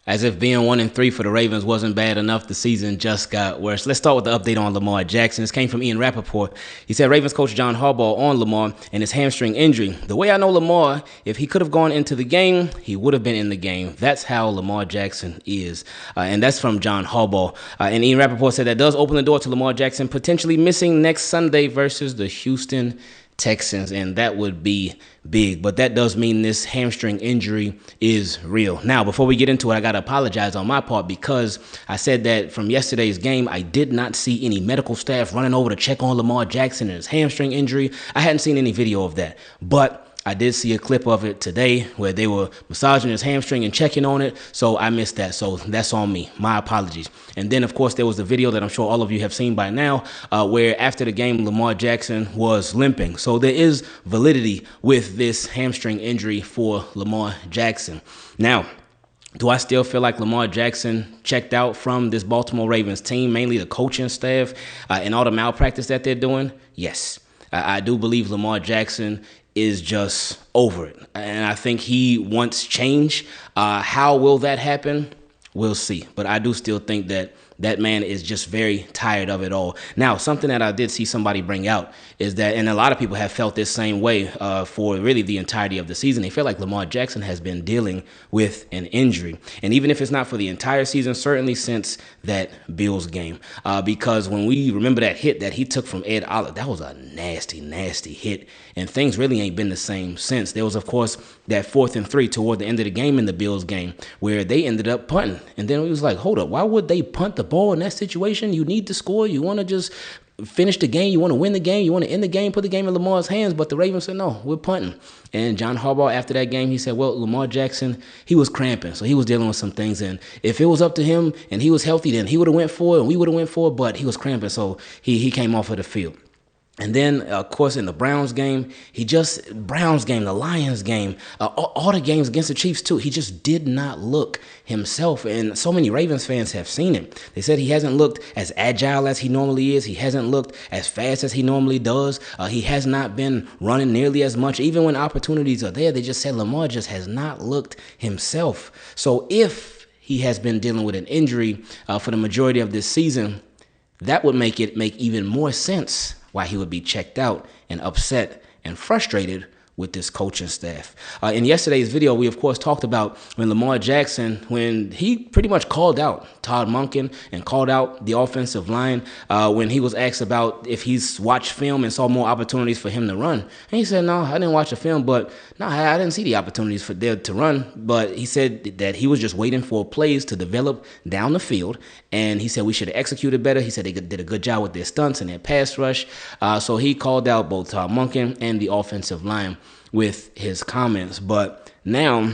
As if being 1-3 for the Ravens wasn't bad enough, the season just got worse. Let's start with the update on Lamar Jackson. This came from Ian Rappaport. He said Ravens coach John Harbaugh on Lamar and his hamstring injury. The way I know Lamar, if he could have gone into the game, he would have been in the game. That's how Lamar Jackson is. And that's from John Harbaugh. And Ian Rappaport said that does open the door to Lamar Jackson potentially missing next Sunday versus the Houston Texans, and that would be big. But that does mean this hamstring injury is real. Now, before we get into it, I got to apologize on my part because I said that from yesterday's game, I did not see any medical staff running over to check on Lamar Jackson and his hamstring injury. I hadn't seen any video of that, but I did see a clip of it today where they were massaging his hamstring and checking on it, so I missed that. So that's on me. My apologies. And then, of course, there was the video that I'm sure all of you have seen by now where after the game, Lamar Jackson was limping. So there is validity with this hamstring injury for Lamar Jackson. Now, do I still feel like Lamar Jackson checked out from this Baltimore Ravens team, mainly the coaching staff and all the malpractice that they're doing? Yes. I do believe Lamar Jackson is just over it. And I think he wants change. How will that happen? We'll see. But I do still think that that man is just very tired of it all. Now, something that I did see somebody bring out is that, and a lot of people have felt this same way for really the entirety of the season, they feel like Lamar Jackson has been dealing with an injury. And even if it's not for the entire season, certainly since that Bills game. Because when we remember that hit that he took from Ed Oliver, that was a nasty, nasty hit. And things really ain't been the same since. There was, of course, that 4th and 3 toward the end of the game in the Bills game where they ended up punting. And then it was like, hold up, why would they punt the ball in that situation? You need to score. You want to just finish the game. You want to win the game. You want to end the game, put the game in Lamar's hands. But the Ravens said, no, we're punting. And John Harbaugh, after that game, he said, well, Lamar Jackson, he was cramping. So he was dealing with some things. And if it was up to him and he was healthy, then he would have went for it and we would have went for it. But he was cramping. So he came off of the field. And then, of course, in the Browns game, the Lions game, all the games against the Chiefs, too, he just did not look himself. And so many Ravens fans have seen him. They said he hasn't looked as agile as he normally is. He hasn't looked as fast as he normally does. He has not been running nearly as much. Even when opportunities are there, they just said Lamar just has not looked himself. So if he has been dealing with an injury for the majority of this season, that would make even more sense why he would be checked out and upset and frustrated with this coaching staff. In yesterday's video, we, of course, talked about when Lamar Jackson, when he pretty much called out Todd Monken and called out the offensive line when he was asked about if he's watched film and saw more opportunities for him to run. And he said, no, I didn't watch the film, but no, I didn't see the opportunities for there to run. But he said that he was just waiting for plays to develop down the field. And he said we should have executed better. He said they did a good job with their stunts and their pass rush. So he called out both Todd Monken and the offensive line with his comments. But now,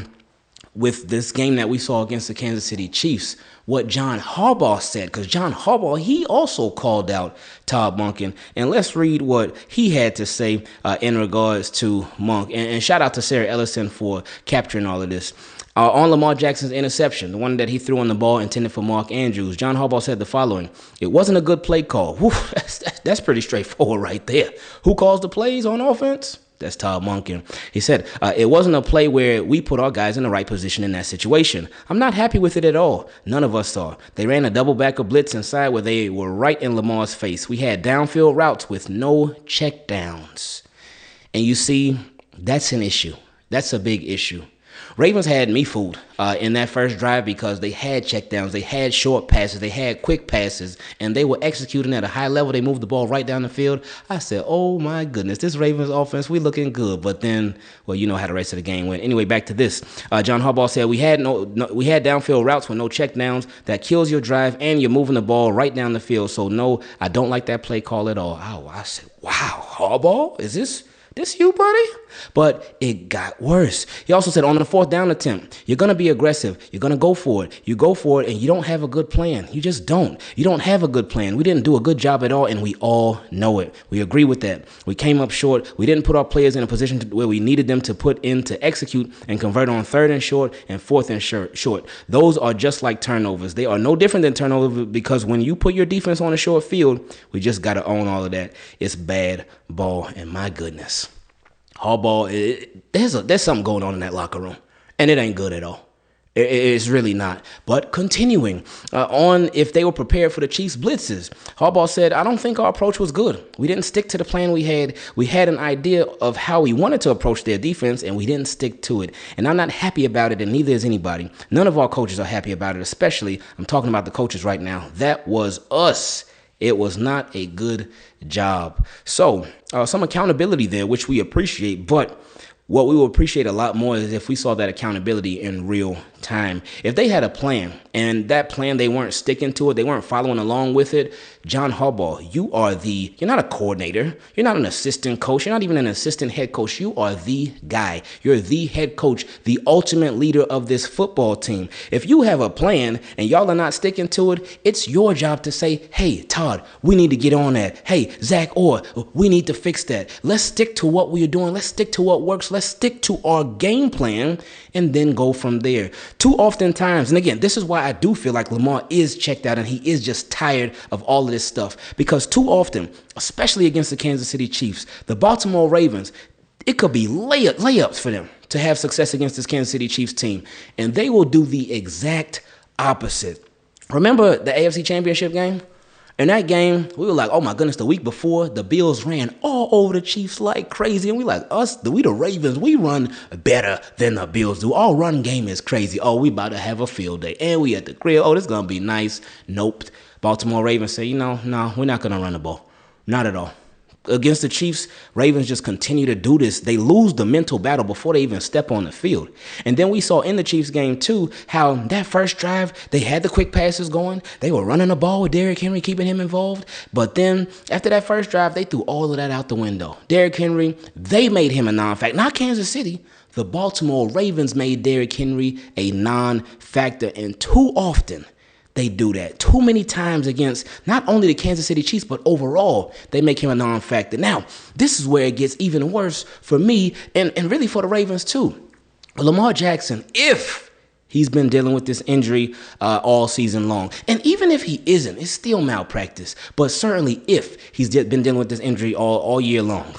with this game that we saw against the Kansas City Chiefs, what John Harbaugh said, because John Harbaugh, he also called out Todd Monken. And let's read what he had to say in regards to Monk. And shout out to Sarah Ellison for capturing all of this. On Lamar Jackson's interception, the one that he threw on the ball intended for Mark Andrews, John Harbaugh said the following: it wasn't a good play call. Whew, that's pretty straightforward right there. Who calls the plays on offense? That's Todd Monken. He said, it wasn't a play where we put our guys in the right position in that situation. I'm not happy with it at all. None of us are. They ran a double back of blitz inside where they were right in Lamar's face. We had downfield routes with no check downs. And you see, that's an issue. That's a big issue. Ravens had me fooled in that first drive because they had checkdowns, they had short passes, they had quick passes, and they were executing at a high level. They moved the ball right down the field. I said, oh my goodness, this Ravens offense, we looking good. But then, well, you know how the rest of the game went. Anyway, back to this. John Harbaugh said we had downfield routes with no checkdowns. That kills your drive, and you're moving the ball right down the field. So no, I don't like that play call at all. Oh, I said, wow, Harbaugh, is this you, buddy? But it got worse. He also said on the 4th down attempt, you're going to be aggressive. You're going to go for it. You go for it, and you don't have a good plan. You just don't. You don't have a good plan. We didn't do a good job at all, and we all know it. We agree with that. We came up short. We didn't put our players in a position where we needed them to put in to execute and convert on 3rd and short and 4th and short. Those are just like turnovers. They are no different than turnovers because when you put your defense on a short field, we just got to own all of that. It's bad ball, and my goodness. Harbaugh, there's something going on in that locker room, and it ain't good at all. It's really not. But continuing on, if they were prepared for the Chiefs' blitzes, Harbaugh said, I don't think our approach was good. We didn't stick to the plan we had. We had an idea of how we wanted to approach their defense, and we didn't stick to it. And I'm not happy about it, and neither is anybody. None of our coaches are happy about it, especially, I'm talking about the coaches right now. That was us. It was not a good job. So some accountability there, which we appreciate, but what we will appreciate a lot more is if we saw that accountability in real time. If they had a plan and that plan, they weren't sticking to it, they weren't following along with it, John Harbaugh, you're not a coordinator, you're not an assistant coach, you're not even an assistant head coach, you are the guy. You're the head coach, the ultimate leader of this football team. If you have a plan and y'all are not sticking to it, it's your job to say, hey, Todd, we need to get on that. Hey, Zach Orr, we need to fix that. Let's stick to what we are doing. Let's stick to what works. Let's stick to our game plan and then go from there. Too often times, and again, this is why I do feel like Lamar is checked out and he is just tired of all of this stuff, because too often, especially against the Kansas City Chiefs, the Baltimore Ravens, it could be layups for them to have success against this Kansas City Chiefs team, and they will do the exact opposite. Remember the AFC Championship game? In that game, we were like, oh my goodness, the week before, the Bills ran all over the Chiefs like crazy. And we like, we the Ravens, we run better than the Bills do. Our run game is crazy. Oh, we about to have a field day. And we at the grill. Oh, this is going to be nice. Nope. Baltimore Ravens say, no, we're not going to run the ball. Not at all. Against the Chiefs, Ravens just continue to do this. They lose the mental battle before they even step on the field. And then we saw in the Chiefs game too, how that first drive, they had the quick passes going. They were running the ball with Derrick Henry, keeping him involved. But then after that first drive, they threw all of that out the window. Derrick Henry, they made him a non-factor. Not Kansas City. The Baltimore Ravens made Derrick Henry a non-factor. And too often, they do that. Too many times against not only the Kansas City Chiefs, but overall, they make him a non-factor. Now, this is where it gets even worse for me and really for the Ravens too. Lamar Jackson, if he's been dealing with this injury all season long, and even if he isn't, it's still malpractice, but certainly if he's been dealing with this injury all year long,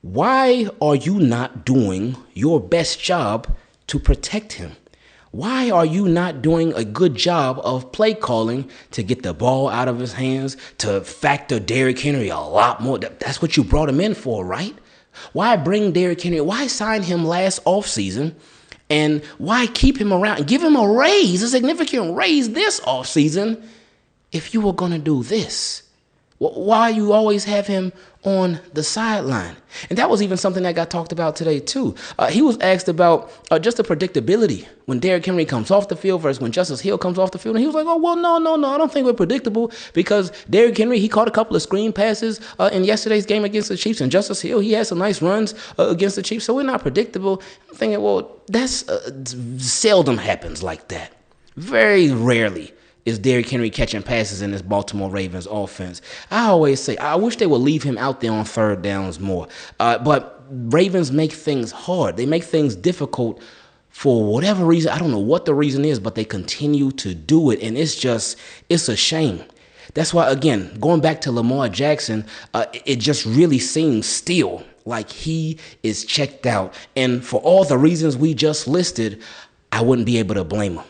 why are you not doing your best job to protect him? Why are you not doing a good job of play calling to get the ball out of his hands, to factor Derrick Henry a lot more? That's what you brought him in for, right? Why bring Derrick Henry? Why sign him last offseason? And why keep him around and give him a raise, a significant raise this offseason if you were going to do this? Why you always have him on the sideline? And that was even something that got talked about today too. He was asked about just the predictability when Derrick Henry comes off the field versus when Justice Hill comes off the field. And he was like, oh, well, no, I don't think we're predictable because Derrick Henry, he caught a couple of screen passes in yesterday's game against the Chiefs. And Justice Hill, he had some nice runs against the Chiefs. So we're not predictable. I'm thinking, well, that's seldom happens like that. Very rarely is Derrick Henry catching passes in this Baltimore Ravens offense. I always say, I wish they would leave him out there on third downs more. But Ravens make things hard. They make things difficult for whatever reason. I don't know what the reason is, but they continue to do it. And it's a shame. That's why, again, going back to Lamar Jackson, it just really seems still like he is checked out. And for all the reasons we just listed, I wouldn't be able to blame him.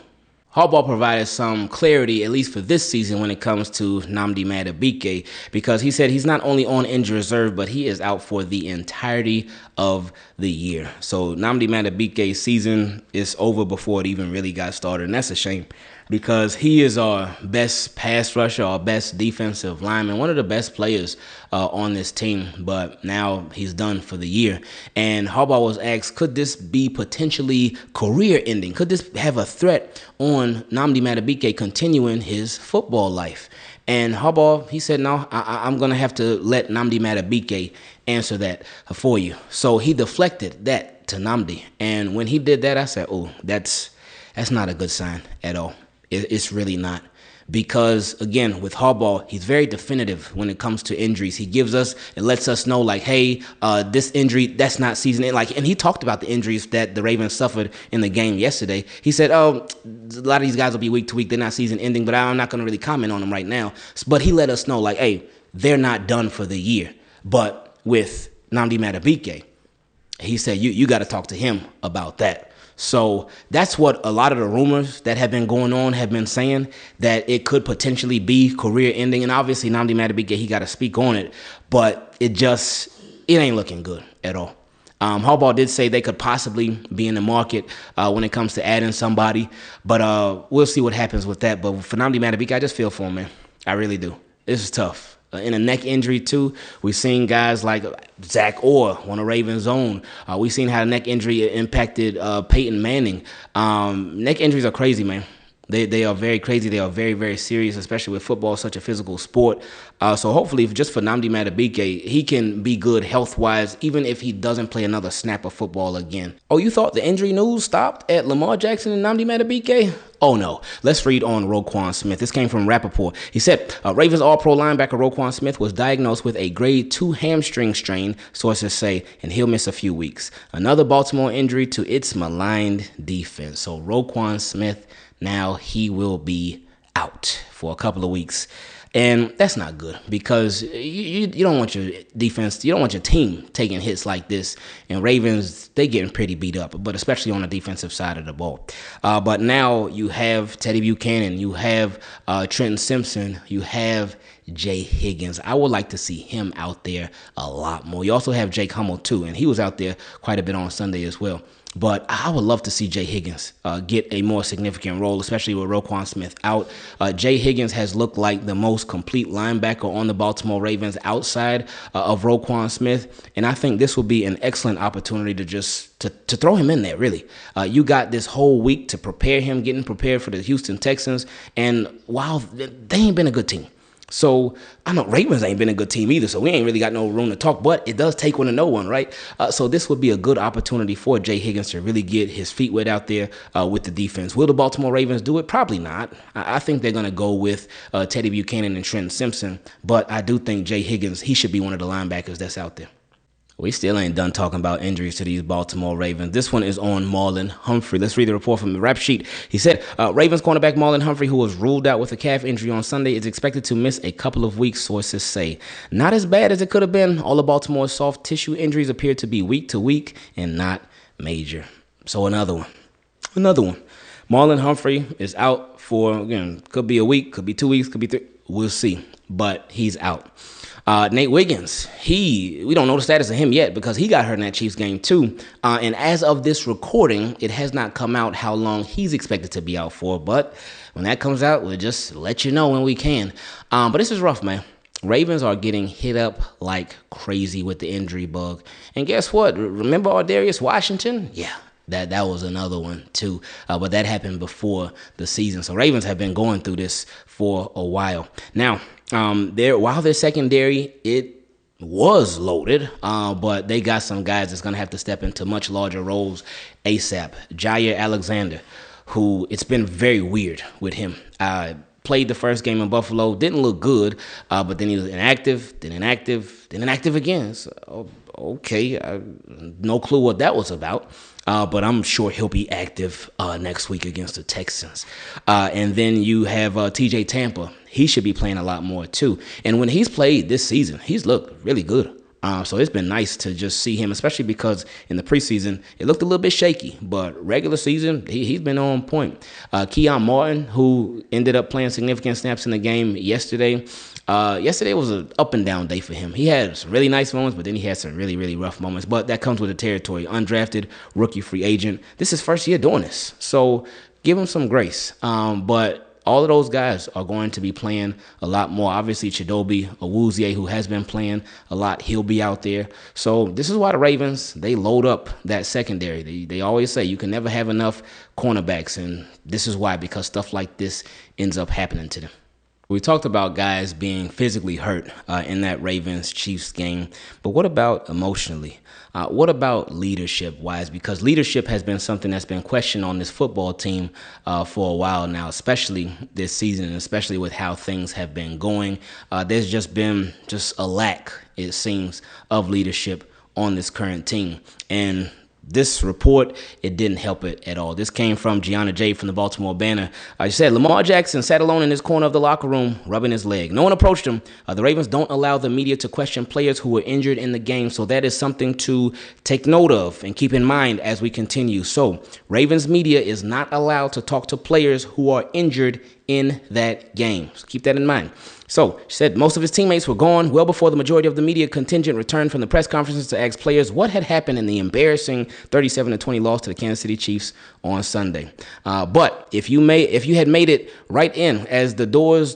Harbaugh provided some clarity, at least for this season, when it comes to Nnamdi Madubuike, because he said he's not only on injured reserve, but he is out for the entirety of the year. So Nnamdi Madubuike's season is over before it even really got started, and that's a shame because he is our best pass rusher, our best defensive lineman, one of the best players on this team, but now he's done for the year. And Harbaugh was asked, could this be potentially career-ending? Could this have a threat on Nnamdi Madubuike continuing his football life? And Harbaugh, he said, no, I'm going to have to let Nnamdi Madubuike answer that for you. So he deflected that to Nnamdi. And when he did that, I said, oh, that's not a good sign at all. It's really not. Because, again, with Harbaugh, he's very definitive when it comes to injuries. He gives us and lets us know, like, hey, this injury, that's not season ending. Like, and he talked about the injuries that the Ravens suffered in the game yesterday. He said, oh, a lot of these guys will be week to week. They're not season ending, but I'm not going to really comment on them right now. But he let us know, like, hey, they're not done for the year. But with Nnamdi Madubuike, he said, you got to talk to him about that. So that's what a lot of the rumors that have been going on have been saying, that it could potentially be career ending. And obviously Nnamdi Madubuike, he got to speak on it, but it ain't looking good at all. Harbaugh did say they could possibly be in the market when it comes to adding somebody, but we'll see what happens with that. But for Nnamdi Madubuike, I just feel for him, man. I really do. This is tough. In a neck injury, too, we've seen guys like Zach Orr, one of Ravens' own. We've seen how neck injury impacted Peyton Manning. Neck injuries are crazy, man. They are very crazy. They are very, very serious, especially with football, such a physical sport. So hopefully, just for Nnamdi Madubuike, he can be good health-wise, even if he doesn't play another snap of football again. Oh, you thought the injury news stopped at Lamar Jackson and Nnamdi Madubuike? Oh, no. Let's read on Roquan Smith. This came from Rappaport. He said, Ravens All-Pro linebacker Roquan Smith was diagnosed with a grade 2 hamstring strain, sources say, and he'll miss a few weeks. Another Baltimore injury to its maligned defense. So Roquan Smith, now he will be out for a couple of weeks. And that's not good, because you don't want your defense, you don't want your team taking hits like this. And Ravens, they getting pretty beat up, but especially on the defensive side of the ball. But now you have Teddy Buchanan, you have Trenton Simpson, you have Jay Higgins. I would like to see him out there a lot more. You also have Jake Hummel too, and he was out there quite a bit on Sunday as well. But I would love to see Jay Higgins get a more significant role, especially with Roquan Smith out. Jay Higgins has looked like the most complete linebacker on the Baltimore Ravens outside of Roquan Smith. And I think this will be an excellent opportunity to throw him in there, really. You got this whole week to prepare him, getting prepared for the Houston Texans. And while they ain't been a good team. So I know Ravens ain't been a good team either, so we ain't really got no room to talk, but it does take one to know one, right? So this would be a good opportunity for Jay Higgins to really get his feet wet out there with the defense. Will the Baltimore Ravens do it? Probably not. I think they're going to go with Teddy Buchanan and Trenton Simpson, but I do think Jay Higgins, he should be one of the linebackers that's out there. We still ain't done talking about injuries to these Baltimore Ravens. This one is on Marlon Humphrey. Let's read the report from the rap sheet. He said, Ravens cornerback Marlon Humphrey, who was ruled out with a calf injury on Sunday, is expected to miss a couple of weeks, sources say. Not as bad as it could have been. All of Baltimore's soft tissue injuries appear to be week to week and not major. So another one. Marlon Humphrey is out for, again, could be a week, could be 2 weeks, could be 3. We'll see. But he's out. Nate Wiggins, we don't know the status of him yet because he got hurt in that Chiefs game too. And as of this recording, it has not come out how long he's expected to be out for. But when that comes out, we'll just let you know when we can. But this is rough, man. Ravens are getting hit up like crazy with the injury bug. And guess what? Remember Ardarius Washington? Yeah. That was another one too, but that happened before the season. So Ravens have been going through this for a while. Now, while their secondary, it was loaded, but they got some guys that's going to have to step into much larger roles ASAP. Jair Alexander, who it's been very weird with him. Played the first game in Buffalo, didn't look good, but then he was inactive, then inactive again. So, okay, no clue what that was about. But I'm sure he'll be active next week against the Texans. And then you have TJ Tampa. He should be playing a lot more too. And when he's played this season, he's looked really good. So it's been nice to just see him, especially because in the preseason, it looked a little bit shaky. But regular season, he's been on point. Keon Martin, who ended up playing significant snaps in the game yesterday. Yesterday was an up and down day for him. He had some really nice moments, but then he had some really, really rough moments. But that comes with the territory. Undrafted, rookie free agent. This is his first year doing this. So give him some grace. But all of those guys are going to be playing a lot more. Obviously, Chidobe Awuzie, who has been playing a lot, he'll be out there. So this is why the Ravens, they load up that secondary. They always say you can never have enough cornerbacks, and this is why, because stuff like this ends up happening to them. We talked about guys being physically hurt in that Ravens-Chiefs game, but what about emotionally? What about leadership-wise? Because leadership has been something that's been questioned on this football team for a while now, especially this season, and especially with how things have been going. There's just been a lack, it seems, of leadership on this current team. And This report, it didn't help it at all. This came from Gianna J from the Baltimore Banner. She said, Lamar Jackson sat alone in his corner of the locker room, rubbing his leg. No one approached him. The Ravens don't allow the media to question players who were injured in the game, so that is something to take note of and keep in mind as we continue. So, Ravens media is not allowed to talk to players who are injured in that game. So keep that in mind. So, she said most of his teammates were gone well before the majority of the media contingent returned from the press conferences to ask players what had happened in the embarrassing 37-20 loss to the Kansas City Chiefs on Sunday. But if you had made it right in as the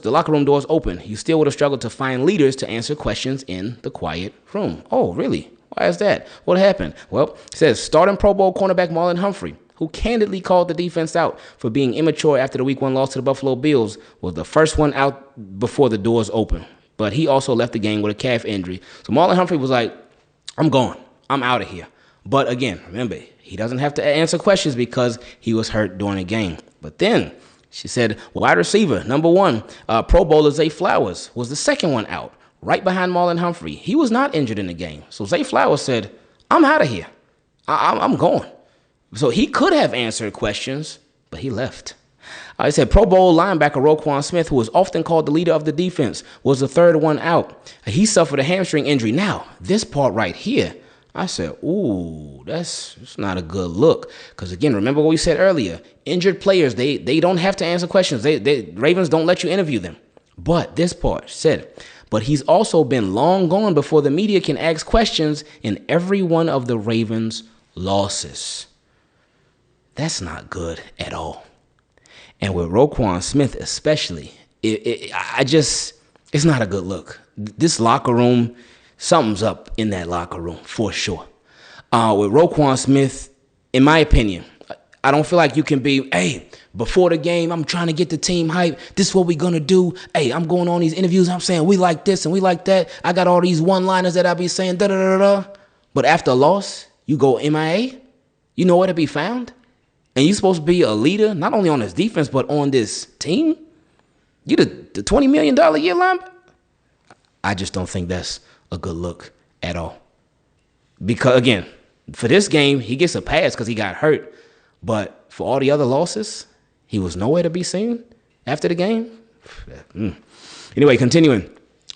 locker room doors open, you still would have struggled to find leaders to answer questions in the quiet room. Oh, really? Why is that? What happened? Well, it says starting Pro Bowl cornerback Marlon Humphrey, who candidly called the defense out for being immature after the Week 1 loss to the Buffalo Bills, was the first one out before the doors open. But he also left the game with a calf injury. So Marlon Humphrey was like, I'm gone. I'm out of here. But again, remember, he doesn't have to answer questions because he was hurt during the game. But then she said, wide receiver, number 1, Pro Bowler Zay Flowers was the second one out, right behind Marlon Humphrey. He was not injured in the game. So Zay Flowers said, I'm out of here. I'm going. So he could have answered questions, but he left. I said Pro Bowl linebacker Roquan Smith, who was often called the leader of the defense, was the third one out. He suffered a hamstring injury. Now, this part right here, I said, ooh, that's not a good look. Because, again, remember what we said earlier. Injured players, they don't have to answer questions. Ravens don't let you interview them. But this part said, but he's also been long gone before the media can ask questions in every one of the Ravens' losses. That's not good at all. And with Roquan Smith especially, it's not a good look. This locker room, something's up in that locker room for sure. With Roquan Smith, in my opinion, I don't feel like you can be, hey, before the game, I'm trying to get the team hype. This is what we're going to do. Hey, I'm going on these interviews. I'm saying we like this and we like that. I got all these one-liners that I be saying, da-da-da-da. But after a loss, you go MIA. You know where to be found. And you're supposed to be a leader, not only on this defense, but on this team? You the $20 million a year linebacker? I just don't think that's a good look at all. Because, again, for this game, he gets a pass because he got hurt. But for all the other losses, he was nowhere to be seen after the game. Anyway, continuing.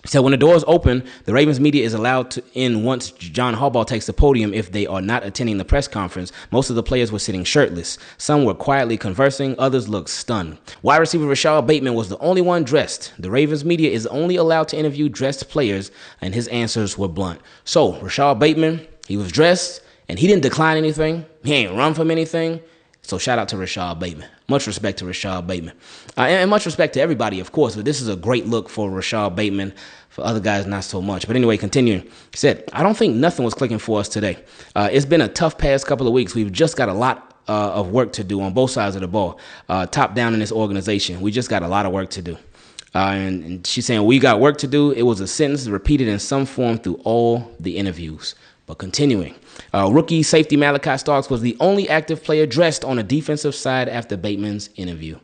So when the doors open, the Ravens media is allowed to in once John Harbaugh takes the podium if they are not attending the press conference. Most of the players were sitting shirtless. Some were quietly conversing. Others looked stunned. Wide receiver Rashad Bateman was the only one dressed. The Ravens media is only allowed to interview dressed players, and his answers were blunt. So Rashad Bateman, he was dressed, and he didn't decline anything. He ain't run from anything. So shout out to Rashad Bateman. Much respect to Rashad Bateman. And much respect to everybody, of course. But this is a great look for Rashad Bateman. For other guys, not so much. But anyway, continuing. He said, I don't think nothing was clicking for us today. It's been a tough past couple of weeks. We've just got a lot of work to do on both sides of the ball. Top down in this organization. We just got a lot of work to do. And she's saying, we got work to do. It was a sentence repeated in some form through all the interviews. But continuing. Rookie safety Malachi Starks was the only active player dressed on the defensive side after Bateman's interview.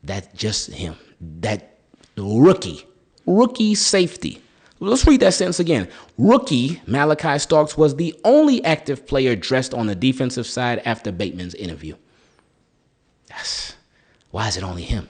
That's just him. That rookie safety. Let's read that sentence again. Rookie Malachi Starks was the only active player dressed on the defensive side after Bateman's interview. Why is it only him?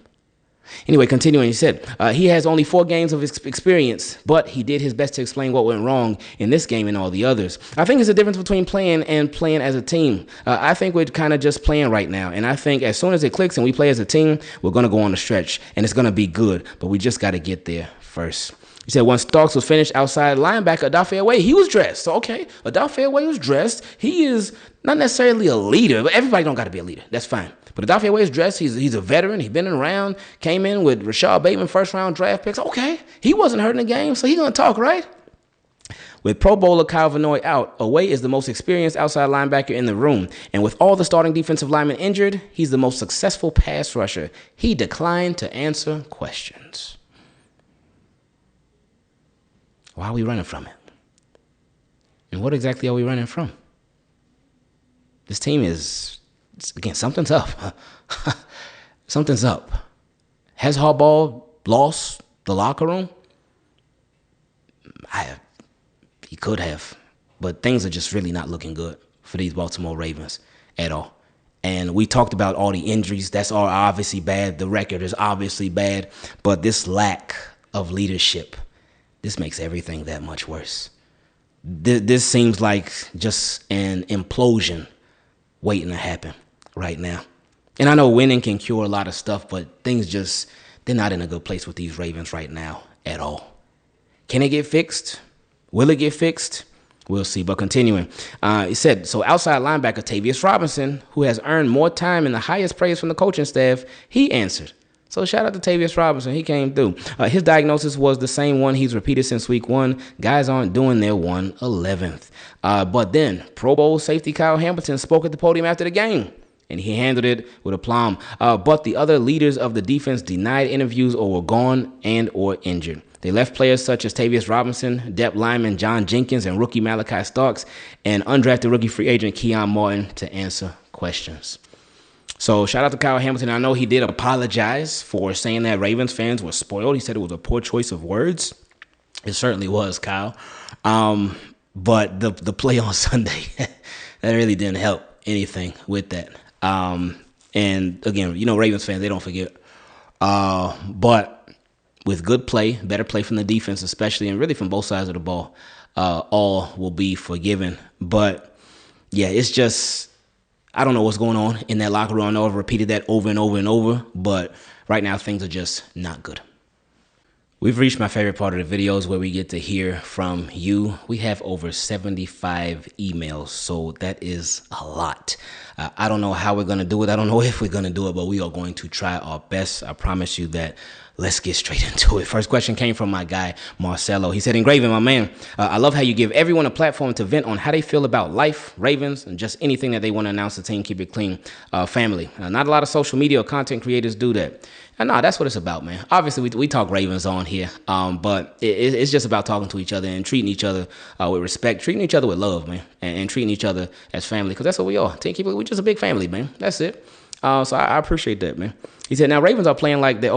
Anyway, continuing, he said, he has only 4 games of experience, but he did his best to explain what went wrong in this game and all the others. I think it's a difference between playing and playing as a team. I think we're kind of just playing right now, and I think as soon as it clicks and we play as a team, we're going to go on the stretch, and it's going to be good, but we just got to get there first. He said once Starks was finished, outside linebacker Ayser A, he was dressed. So, okay, Ayser A was dressed. He is not necessarily a leader, but everybody don't got to be a leader. That's fine. But Ayser A is dressed. He's a veteran. He's been around. Came in with Rashad Bateman, first-round draft picks. Okay, he wasn't hurt in the game, so he's going to talk, right? With Pro Bowler Kyle Vanoy out, Away is the most experienced outside linebacker in the room. And with all the starting defensive linemen injured, he's the most successful pass rusher. He declined to answer questions. Why are we running from it? And what exactly are we running from? This team is, again, something's up. Something's up. Has Harbaugh lost the locker room? He could have. But things are just really not looking good for these Baltimore Ravens at all. And we talked about all the injuries. That's all obviously bad. The record is obviously bad. But this lack of leadership, this makes everything that much worse. This seems like just an implosion waiting to happen right now. And I know winning can cure a lot of stuff, but things just, they're not in a good place with these Ravens right now at all. Can it get fixed? Will it get fixed? We'll see. But continuing, he said, so outside linebacker Tavius Robinson, who has earned more time and the highest praise from the coaching staff, he answered. So shout out to Tavius Robinson. He came through. His diagnosis was the same one he's repeated since week 1. Guys aren't doing their 111th. But then Pro Bowl safety Kyle Hamilton spoke at the podium after the game, and he handled it with aplomb. But the other leaders of the defense denied interviews or were gone and or injured. They left players such as Tavius Robinson, depth lineman John Jenkins, and rookie Malachi Starks, and undrafted rookie free agent Keon Martin to answer questions. So shout out to Kyle Hamilton. I know he did apologize for saying that Ravens fans were spoiled. He said it was a poor choice of words. It certainly was, Kyle. But the play on Sunday, that really didn't help anything with that. And again, Ravens fans, they don't forget. But with good play, better play from the defense especially, and really from both sides of the ball, all will be forgiven. But yeah, it's just, I don't know what's going on in that locker room. I know I've repeated that over and over and over, but right now things are just not good. We've reached my favorite part of the videos where we get to hear from you. We have over 75 emails, so that is a lot. I don't know how we're going to do it. I don't know if we're going to do it, but we are going to try our best. I promise you that. Let's get straight into it. First question came from my guy, Marcelo. He said, Ingraven, my man, I love how you give everyone a platform to vent on how they feel about life, Ravens, and just anything that they want to announce to Team Keep It Clean family. Not a lot of social media or content creators do that. And no, that's what it's about, man. Obviously, we talk Ravens on here, but it's just about talking to each other and treating each other with respect, treating each other with love, man, and treating each other as family, because that's what we are. Team Keep It, we're just a big family, man. That's it. So I appreciate that, man. He said, now Ravens are playing like their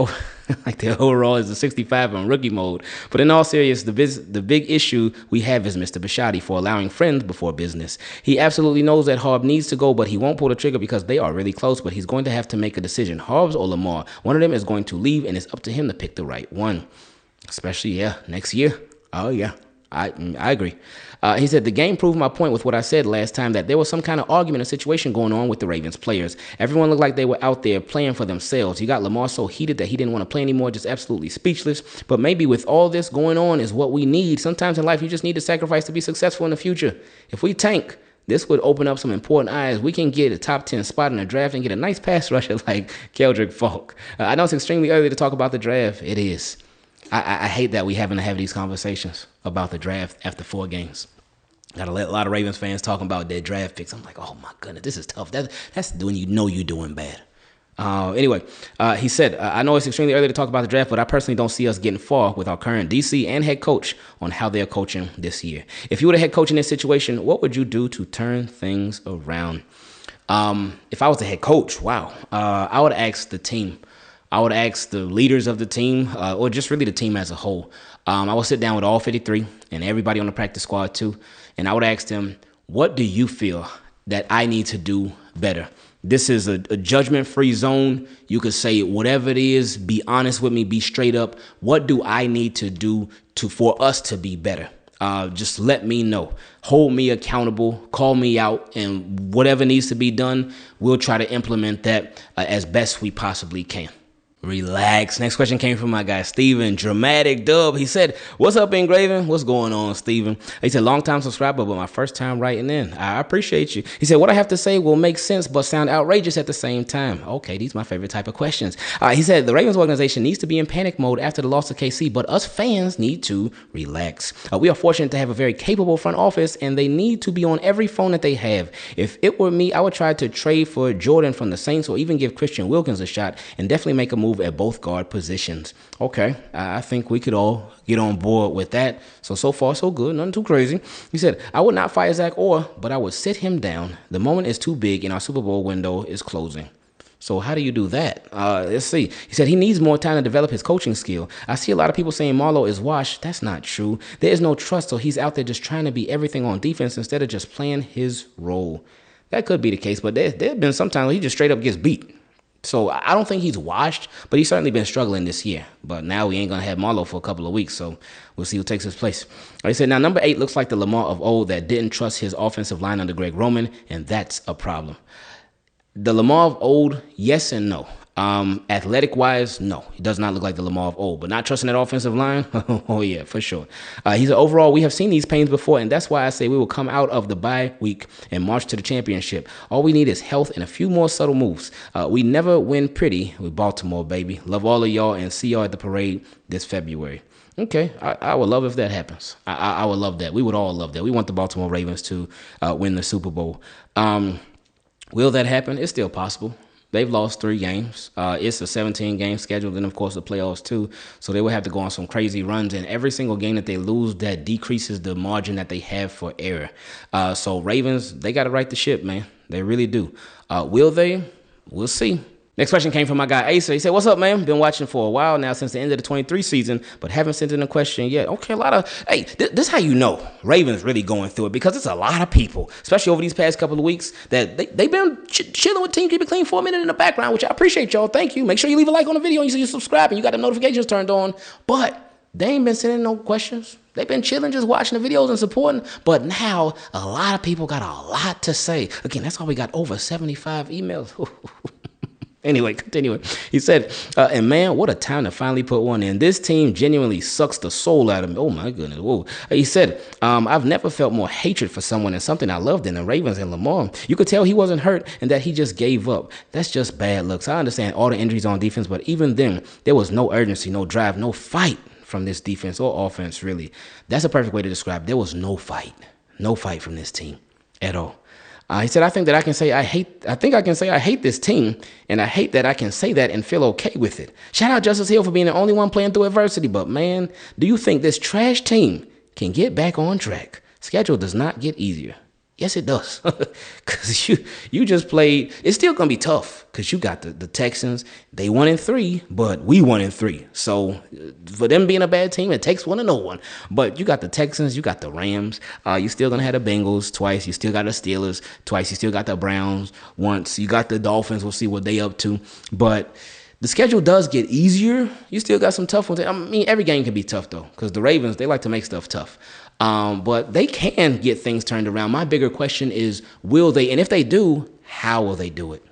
overall is a 65 on rookie mode. But in all seriousness, the big issue we have is Mr. Bisciotti for allowing friends before business. He absolutely knows that Harbaugh needs to go, but he won't pull the trigger because they are really close. But he's going to have to make a decision. Harbaugh or Lamar. One of them is going to leave, and it's up to him to pick the right one. Especially, next year. Oh, yeah. I agree. He said, the game proved my point with what I said last time, that there was some kind of argument or situation going on with the Ravens players. Everyone looked like they were out there playing for themselves. You got Lamar so heated that he didn't want to play anymore, just absolutely speechless. But maybe with all this going on is what we need. Sometimes in life, you just need to sacrifice to be successful in the future. If we tank, this would open up some important eyes. We can get a top 10 spot in the draft and get a nice pass rusher like Keldrick Falk. I know it's extremely early to talk about the draft. It is. I hate that we having to have these conversations about the draft after 4 games. Got a lot of Ravens fans talking about their draft picks. I'm like, oh my goodness, this is tough. That's when you know you're doing bad. Anyway, he said, I know it's extremely early to talk about the draft, but I personally don't see us getting far with our current DC and head coach on how they're coaching this year. If you were the head coach in this situation, what would you do to turn things around? If I was the head coach, wow, I would ask the team. I would ask the leaders of the team, or just really the team as a whole. I would sit down with all 53 and everybody on the practice squad too, and I would ask them, what do you feel that I need to do better? This is a judgment-free zone. You could say whatever it is, be honest with me, be straight up. What do I need to do for us to be better? Just let me know. Hold me accountable, call me out, and whatever needs to be done, we'll try to implement that as best we possibly can. Relax. Next question came from my guy, Steven. Dramatic Dub. He said, what's up, Ingraven? What's going on, Steven? He said, long-time subscriber, but my first time writing in. I appreciate you. He said, what I have to say will make sense, but sound outrageous at the same time. Okay, these are my favorite type of questions. He said, the Ravens organization needs to be in panic mode after the loss to KC, but us fans need to relax. We are fortunate to have a very capable front office, and they need to be on every phone that they have. If it were me, I would try to trade for Jordan from the Saints or even give Christian Wilkins a shot and definitely make a move at both guard positions. Okay, I think we could all get on board with that. So far, so good. Nothing too crazy. He said, I would not fire Zach Orr, but I would sit him down. The moment is too big and our Super Bowl window is closing. So how do you do that? Let's see. He said he needs more time to develop his coaching skill. I see a lot of people saying Marlo is washed. That's not true. There is no trust, so he's out there just trying to be everything on defense instead of just playing his role. That could be the case, but there have been sometimes where he just straight up gets beat. So I don't think he's washed, but he's certainly been struggling this year. But now we ain't going to have Marlo for a couple of weeks, so we'll see who takes his place. He said, now number 8 looks like the Lamar of old that didn't trust his offensive line under Greg Roman, and that's a problem. The Lamar of old, yes and no. Athletic-wise, no. He does not look like the Lamar of old. But not trusting that offensive line? Oh, yeah, for sure. He said, overall, we have seen these pains before, and that's why I say we will come out of the bye week and march to the championship. All we need is health and a few more subtle moves. We never win pretty with Baltimore, baby. Love all of y'all, and see y'all at the parade this February. Okay, I would love if that happens. I would love that. We would all love that. We want the Baltimore Ravens to win the Super Bowl. Will that happen? It's still possible. They've lost 3 games. It's a 17-game schedule, and of course the playoffs too. So they will have to go on some crazy runs, and every single game that they lose, that decreases the margin that they have for error. So Ravens, they got to right the ship, man. They really do. Will they? We'll see. Next question came from my guy Ayser. He said, what's up, man? Been watching for a while now since the end of the 23 season, but haven't sent in a question yet. Okay, this is how you know Ravens really going through it, because it's a lot of people, especially over these past couple of weeks, that they've been chilling with Teamkeepitclean for a minute in the background, which I appreciate, y'all. Thank you. Make sure you leave a like on the video and you subscribe and you got the notifications turned on. But they ain't been sending no questions. They've been chilling, just watching the videos and supporting. But now a lot of people got a lot to say. Again, that's why we got over 75 emails. Anyway, continuing. He said, and man, what a time to finally put one in. This team genuinely sucks the soul out of me. Oh, my goodness. Whoa. He said, I've never felt more hatred for someone and something I loved in the Ravens and Lamar. You could tell he wasn't hurt and that he just gave up. That's just bad looks. I understand all the injuries on defense, but even then, there was no urgency, no drive, no fight from this defense or offense, really. That's a perfect way to describe it. There was no fight. No fight from this team at all. He said, I think I can say I hate this team, and I hate that I can say that and feel okay with it. Shout out Justice Hill for being the only one playing through adversity, but man, do you think this trash team can get back on track? Schedule does not get easier. Yes, it does. Because you just played. It's still going to be tough because you got the Texans. They 1-3, but we 1-3. So for them being a bad team, it takes one to know one. But you got the Texans. You got the Rams. You still going to have the Bengals twice. You still got the Steelers twice. You still got the Browns once. You got the Dolphins. We'll see what they up to. But the schedule does get easier. You still got some tough ones. I mean, every game can be tough, though, because the Ravens, they like to make stuff tough. But they can get things turned around. My bigger question is, will they? And if they do, how will they do it?